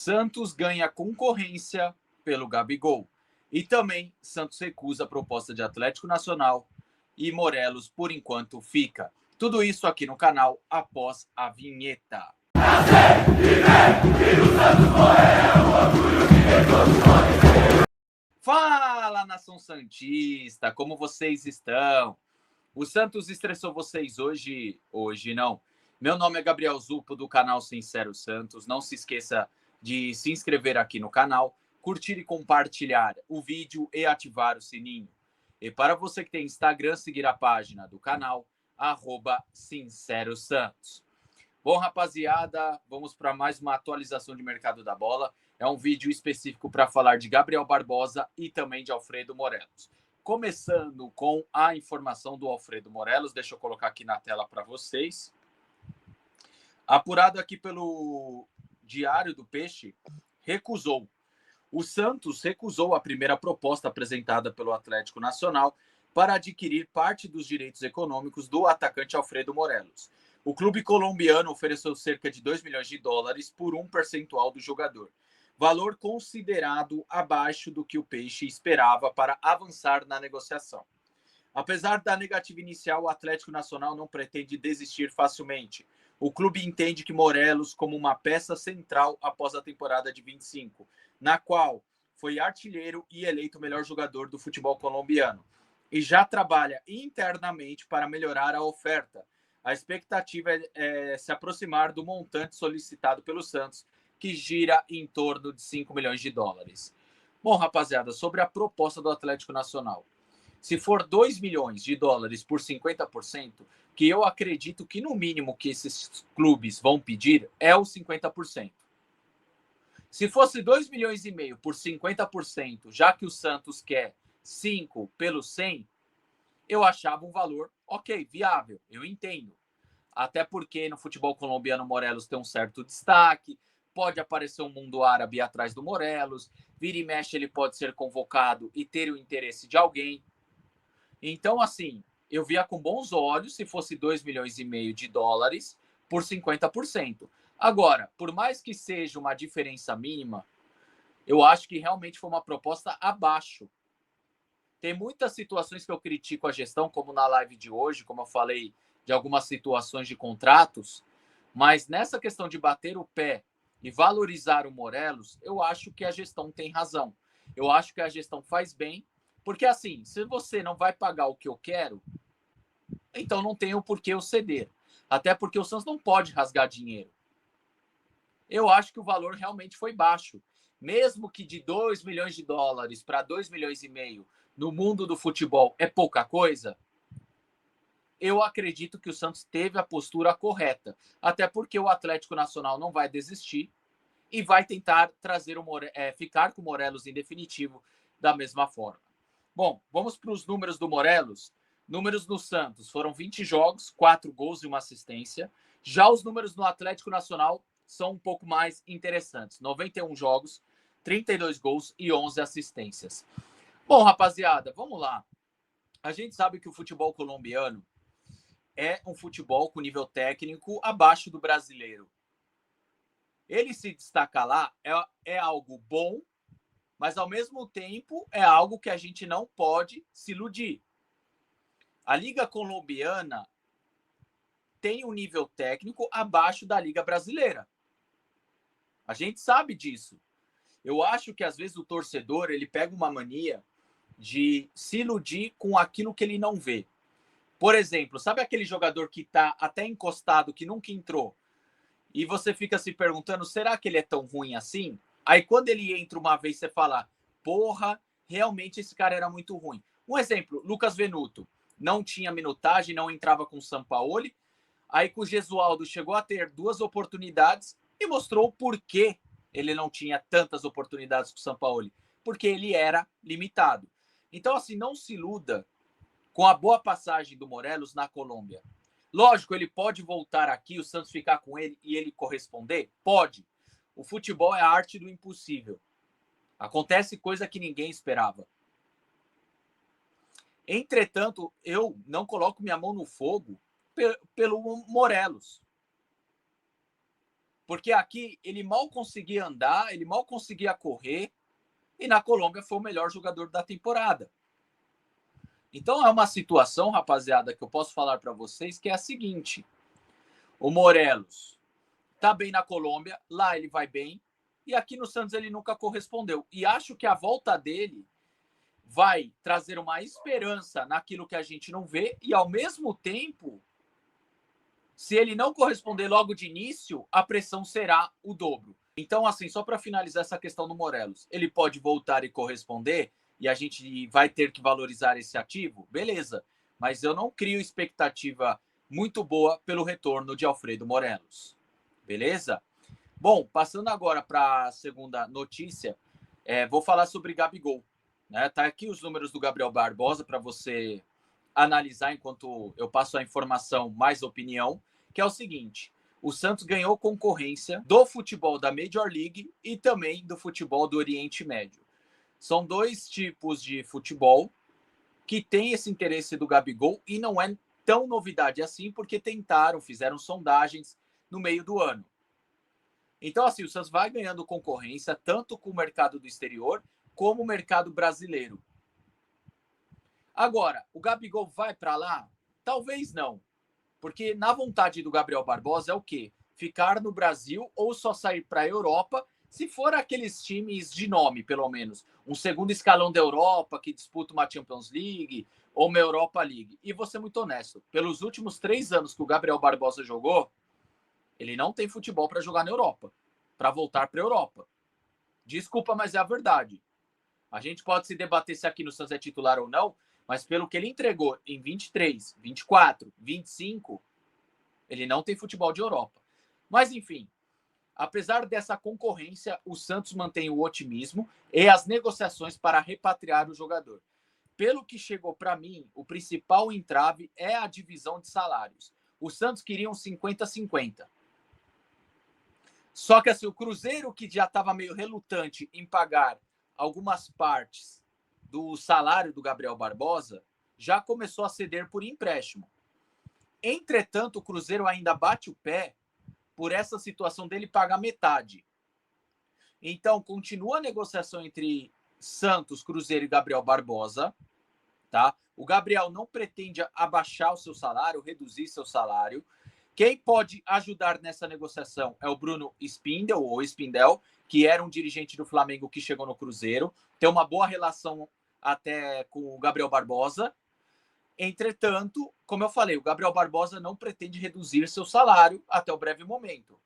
Santos ganha concorrência pelo Gabigol. E também Santos recusa a proposta de Atlético Nacional e Morelos, por enquanto, fica. Tudo isso aqui no canal após a vinheta. Fala, nação santista, como vocês estão? O Santos estressou vocês hoje? Hoje não. Meu nome é Gabriel Zupo, do canal Sincero Santos. Não se esqueça de se inscrever aqui no canal, curtir e compartilhar o vídeo e ativar o sininho. E para você que tem Instagram, seguir a página do canal, @SinceroSantos. Bom, rapaziada, vamos para mais uma atualização de mercado da bola. É um vídeo específico para falar de Gabriel Barbosa e também de Alfredo Morelos. Começando com a informação do Alfredo Morelos, deixa eu colocar aqui na tela para vocês. Apurado aqui pelo Diário do Peixe, recusou. O Santos recusou a primeira proposta apresentada pelo Atlético Nacional para adquirir parte dos direitos econômicos do atacante Alfredo Morelos. O clube colombiano ofereceu cerca de 2 milhões de dólares por um percentual do jogador, valor considerado abaixo do que o Peixe esperava para avançar na negociação. Apesar da negativa inicial, o Atlético Nacional não pretende desistir facilmente. O clube entende que Morelos como uma peça central após a temporada de 25, na qual foi artilheiro e eleito o melhor jogador do futebol colombiano, e já trabalha internamente para melhorar a oferta. A expectativa é se aproximar do montante solicitado pelo Santos, que gira em torno de 5 milhões de dólares. Bom, rapaziada, sobre a proposta do Atlético Nacional. Se for 2 milhões de dólares por 50%, que eu acredito que no mínimo que esses clubes vão pedir é os 50%. Se fosse 2 milhões e meio por 50%, já que o Santos quer 5 pelo 100, eu achava um valor, ok, viável, eu entendo. Até porque no futebol colombiano o Morelos tem um certo destaque, pode aparecer um mundo árabe atrás do Morelos, vira e mexe ele pode ser convocado e ter o interesse de alguém. Então, assim, eu via com bons olhos se fosse 2 milhões e meio de dólares por 50%. Agora, por mais que seja uma diferença mínima, eu acho que realmente foi uma proposta abaixo. Tem muitas situações que eu critico a gestão, como na live de hoje, como eu falei de algumas situações de contratos, mas nessa questão de bater o pé e valorizar o Morelos, eu acho que a gestão tem razão. Eu acho que a gestão faz bem, porque assim, se você não vai pagar o que eu quero, então não tem o porquê eu ceder. Até porque o Santos não pode rasgar dinheiro. Eu acho que o valor realmente foi baixo. Mesmo que de 2 milhões de dólares para 2 milhões e meio no mundo do futebol é pouca coisa, eu acredito que o Santos teve a postura correta. Até porque o Atlético Nacional não vai desistir e vai tentar trazer ficar com o Morelos em definitivo da mesma forma. Bom, vamos para os números do Morelos. Números no Santos foram 20 jogos, 4 gols e uma assistência. Já os números no Atlético Nacional são um pouco mais interessantes. 91 jogos, 32 gols e 11 assistências. Bom, rapaziada, vamos lá. A gente sabe que o futebol colombiano é um futebol com nível técnico abaixo do brasileiro. Ele se destacar lá é algo bom, mas ao mesmo tempo é algo que a gente não pode se iludir. A Liga Colombiana tem um nível técnico abaixo da Liga Brasileira. A gente sabe disso. Eu acho que às vezes o torcedor ele pega uma mania de se iludir com aquilo que ele não vê. Por exemplo, sabe aquele jogador que está até encostado, que nunca entrou? E você fica se perguntando, será que ele é tão ruim assim? Aí quando ele entra uma vez, você fala, porra, realmente esse cara era muito ruim. Um exemplo, Lucas Venuto. Não tinha minutagem, não entrava com o Sampaoli. Aí com o Gesualdo chegou a ter 2 oportunidades e mostrou o porquê ele não tinha tantas oportunidades com o Sampaoli. Porque ele era limitado. Então, assim, não se iluda com a boa passagem do Morelos na Colômbia. Lógico, ele pode voltar aqui, o Santos ficar com ele e ele corresponder? Pode. O futebol é a arte do impossível. Acontece coisa que ninguém esperava. Entretanto, eu não coloco minha mão no fogo pelo Morelos. Porque aqui ele mal conseguia andar, ele mal conseguia correr, e na Colômbia foi o melhor jogador da temporada. Então é uma situação, rapaziada, que eu posso falar para vocês, que é a seguinte: o Morelos tá bem na Colômbia, lá ele vai bem, e aqui no Santos ele nunca correspondeu. E acho que a volta dele vai trazer uma esperança naquilo que a gente não vê, e ao mesmo tempo, se ele não corresponder logo de início, a pressão será o dobro. Então, assim, só para finalizar essa questão do Morelos, ele pode voltar e corresponder, e a gente vai ter que valorizar esse ativo? Beleza, mas eu não crio expectativa muito boa pelo retorno de Alfredo Morelos. Beleza? Bom, passando agora para a segunda notícia, vou falar sobre Gabigol. Né? Tá aqui os números do Gabriel Barbosa para você analisar enquanto eu passo a informação mais opinião, que é o seguinte: o Santos ganhou concorrência do futebol da Major League e também do futebol do Oriente Médio. São dois tipos de futebol que tem esse interesse do Gabigol e não é tão novidade assim, porque fizeram sondagens no meio do ano. Então, assim, o Santos vai ganhando concorrência tanto com o mercado do exterior como o mercado brasileiro. Agora, o Gabigol vai para lá? Talvez não. Porque na vontade do Gabriel Barbosa é o quê? Ficar no Brasil ou só sair para a Europa, se for aqueles times de nome, pelo menos. Um segundo escalão da Europa que disputa uma Champions League ou uma Europa League. E vou ser muito honesto, pelos últimos 3 anos que o Gabriel Barbosa jogou, ele não tem futebol para jogar na Europa, para voltar para a Europa. Desculpa, mas é a verdade. A gente pode se debater se aqui no Santos é titular ou não, mas pelo que ele entregou em 23, 24, 25, ele não tem futebol de Europa. Mas, enfim, apesar dessa concorrência, o Santos mantém o otimismo e as negociações para repatriar o jogador. Pelo que chegou para mim, o principal entrave é a divisão de salários. O Santos queria um 50-50. Só que assim, o Cruzeiro, que já estava meio relutante em pagar algumas partes do salário do Gabriel Barbosa, já começou a ceder por empréstimo. Entretanto, o Cruzeiro ainda bate o pé por essa situação dele pagar metade. Então, continua a negociação entre Santos, Cruzeiro e Gabriel Barbosa, tá? O Gabriel não pretende abaixar o seu salário, reduzir seu salário. Quem pode ajudar nessa negociação é o Bruno Spindel, ou Spindel, que era um dirigente do Flamengo que chegou no Cruzeiro, tem uma boa relação até com o Gabriel Barbosa. Entretanto, como eu falei, o Gabriel Barbosa não pretende reduzir seu salário até o breve momento.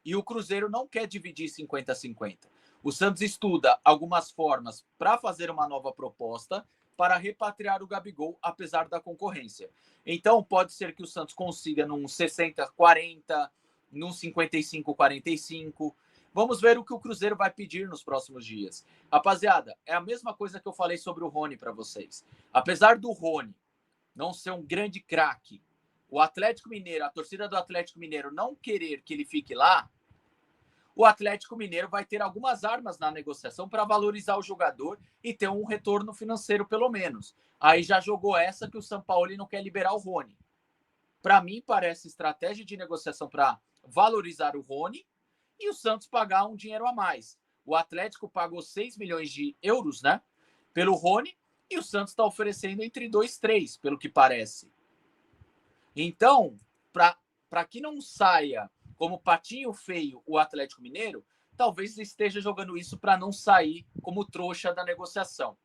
E o Cruzeiro não quer dividir 50-50. O Santos estuda algumas formas para fazer uma nova proposta para repatriar o Gabigol, apesar da concorrência. Então, pode ser que o Santos consiga num 60-40, num 55-45. Vamos ver o que o Cruzeiro vai pedir nos próximos dias. Rapaziada, é a mesma coisa que eu falei sobre o Rony para vocês. Apesar do Rony não ser um grande craque, o Atlético Mineiro, a torcida do Atlético Mineiro não querer que ele fique lá, o Atlético Mineiro vai ter algumas armas na negociação para valorizar o jogador e ter um retorno financeiro, pelo menos. Aí já jogou essa que o São Paulo não quer liberar o Rony. Para mim, parece estratégia de negociação para valorizar o Rony e o Santos pagar um dinheiro a mais. O Atlético pagou 6 milhões de euros, né, pelo Rony, e o Santos está oferecendo entre 2 e 3, pelo que parece. Então, para que não saia como patinho feio o Atlético Mineiro, talvez esteja jogando isso para não sair como trouxa da negociação.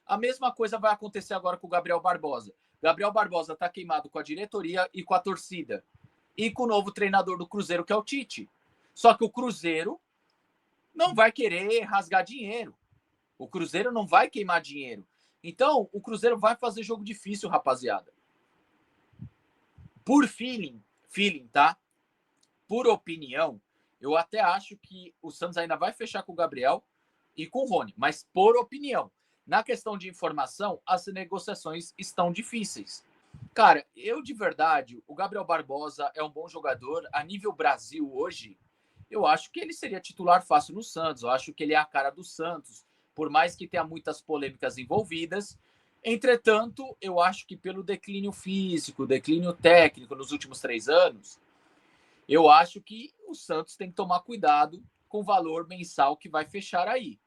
A mesma coisa vai acontecer agora com o Gabriel Barbosa. Gabriel Barbosa está queimado com a diretoria e com a torcida. E com o novo treinador do Cruzeiro, que é o Tite. Só que o Cruzeiro não vai querer rasgar dinheiro. O Cruzeiro não vai queimar dinheiro. Então, o Cruzeiro vai fazer jogo difícil, rapaziada. Por feeling, tá? Por opinião, eu até acho que o Santos ainda vai fechar com o Gabriel e com o Rony, mas por opinião. Na questão de informação, as negociações estão difíceis. Cara, eu de verdade, o Gabriel Barbosa é um bom jogador. A nível Brasil hoje, eu acho que ele seria titular fácil no Santos. Eu acho que ele é a cara do Santos, por mais que tenha muitas polêmicas envolvidas. Entretanto, eu acho que pelo declínio físico, declínio técnico nos últimos 3 anos, eu acho que o Santos tem que tomar cuidado com o valor mensal que vai fechar aí,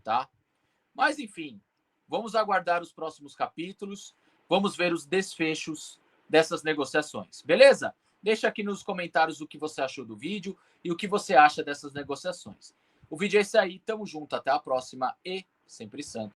tá? Mas, enfim, vamos aguardar os próximos capítulos, vamos ver os desfechos dessas negociações, beleza? Deixa aqui nos comentários o que você achou do vídeo e o que você acha dessas negociações. O vídeo é esse aí, tamo junto, até a próxima e sempre Santos.